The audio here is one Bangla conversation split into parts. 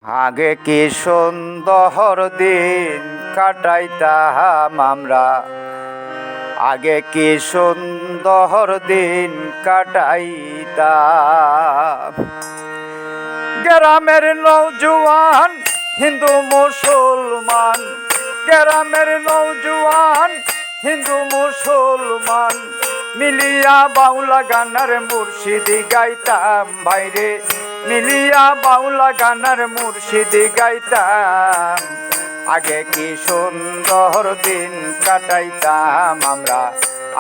আগে কি সুন্দর দিন কাটাইতাম আমরা, আগে কি সুন্দর দিন কাটাইতাম। গ্রামের নৌজওয়ান হিন্দু মুসলমান, গ্রামের নৌজওয়ান হিন্দু মুসলমান মিলিয়া বাউলা গানার মুর্শিদি গাইতাম ভাইরে, মিলিয়া বাউলা গানার মুর্শিদি গাইতাম। আগে কি সুন্দর দিন কাটাইতাম আমরা,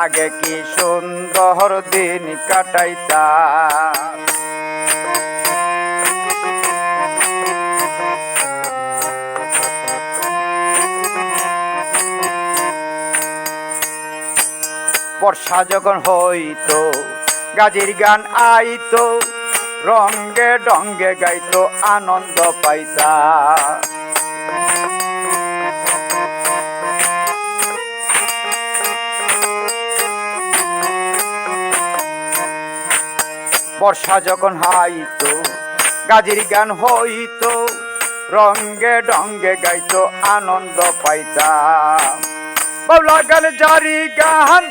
আগে কি সুন্দর দিন কাটাইতাম। বর্ষা যখন হইতো গাজির গান আইতো, রঙ্গে ডঙ্গে গাইতো আনন্দ পাইতা। বর্ষা যখন হাইতো গাজির গান হইতো, রঙ্গে ডঙ্গে গাইতো আনন্দ পাইতা। বাউলা গান জারি গান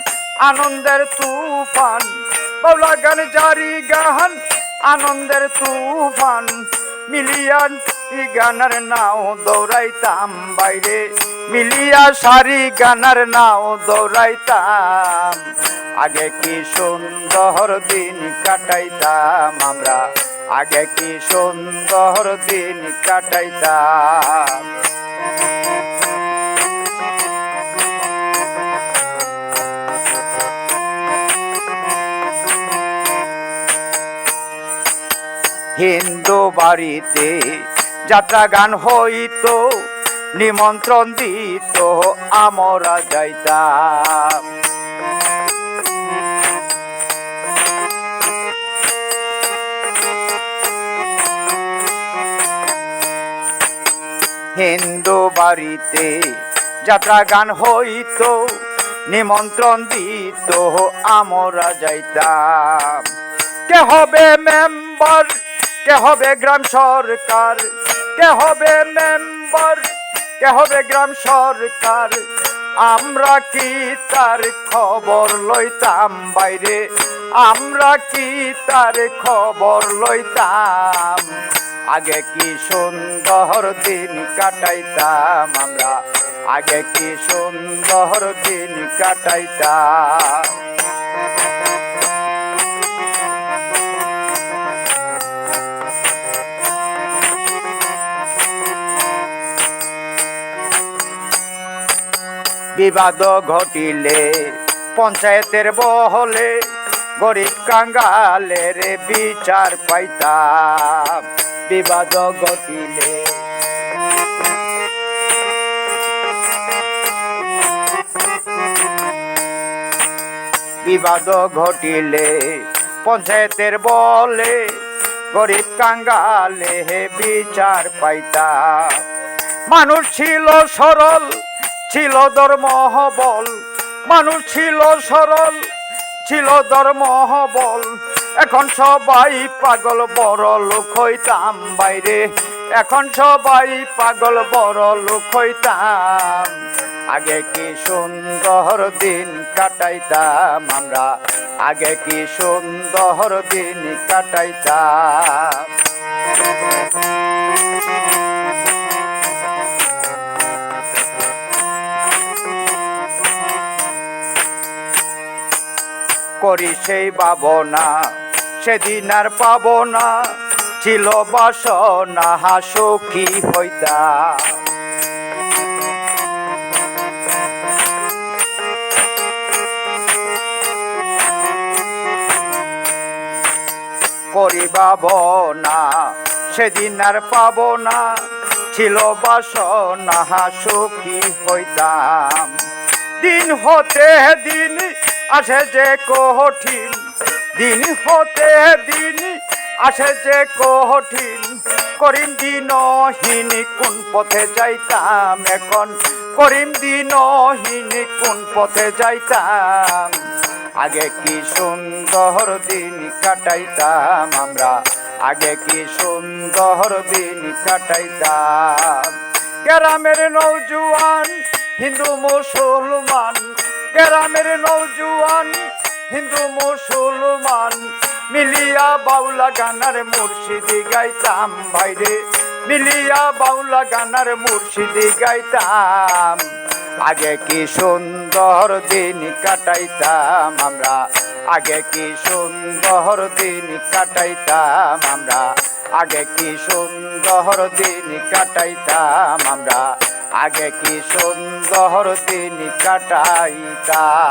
আনন্দের তুফান, বাউলা গান জারি গান আনন্দের তুফান মিলিয়ান গানার নাও দৌড়াইতাম বাইরে, মিলিয়া সারি গানার নাও দৌড়াইতাম। আগে কি সুন্দর দিন কাটাইতাম আমরা, আগে কি সুন্দর দিন কাটাইতাম। হিন্দু বাড়িতে যাত্রা গান হইতো, নিমন্ত্রণ দিত আমরা যাইতাম। হিন্দু বাড়িতে যাত্রা গান হইতো, নিমন্ত্রণ দিত আমরা যাইতাম। কে হবে মেম্বার, কে হবে গ্রাম সরকার, কে হবে মেম্বার, কে হবে গ্রাম সরকার, আমরা কি তার খবর লইতাম বাইরে, আমরা কি তার খবর লইতাম। আগে কি সুন্দর দিন কাটাইতাম আমরা, আগে কি সুন্দর দিন কাটাইতাম। বিবাদ ঘটিলে পঞ্চায়েতের বহলে, গরিব কাঙ্গালের বিচার পাইতাম। বিবাদ ঘটিলে বিবাদ ঘটিলে পঞ্চায়েতের বলে, গরিব কাঙ্গালে বিচার পাইতাম। মানুষ ছিল সরল, ছিল ধর্ম বল, মানুষ ছিল সরল, ছিল ধর্ম বল। এখন সবাই পাগল বড় লোক হইতাম বাইরে, এখন সবাই পাগল বড় লোক হইতাম। আগে কি সুন্দর দিন কাটাইতাম আমরা, আগে কি সুন্দর দিন কাটাইতাম। করি সেই ভাবনা সেদিন আর পাবো না, ছিল বাসনা সুখী হইতাম। করি ভাবনা সেদিন আর পাবো না, ছিল বাসনা সুখী হইতাম। দিন হতে দিন আসে যে কঠিন, দিন হতে দিন আসে যে কঠিন, করিম দিনহীন কোন পথে যাইতাম এখন, করিম দিনহীন কোন পথে যাইতাম। আগে কি সুন্দর দিন কাটাইতাম আমরা, আগে কি সুন্দর দিন কাটাইতাম। গ্রামের নৌজওয়ান হিন্দু মুসলমান, গ্রামের নৌজওয়ান হিন্দু মুসলমান মিলিয়া বাউলা গানার মুর্শিদি গাইতাম ভাইরে, মিলিয়া বাউলা গানার মুর্শিদি গাইতাম। আগে কি সুন্দর দিন কাটাইতাম আমরা, আগে কি সুন্দর দিন কাটাইতাম আমরা, আগে কি সুন্দর দিন কাটাইতাম আমরা, আগে কি সুন্দর দিন কাটাইতাম।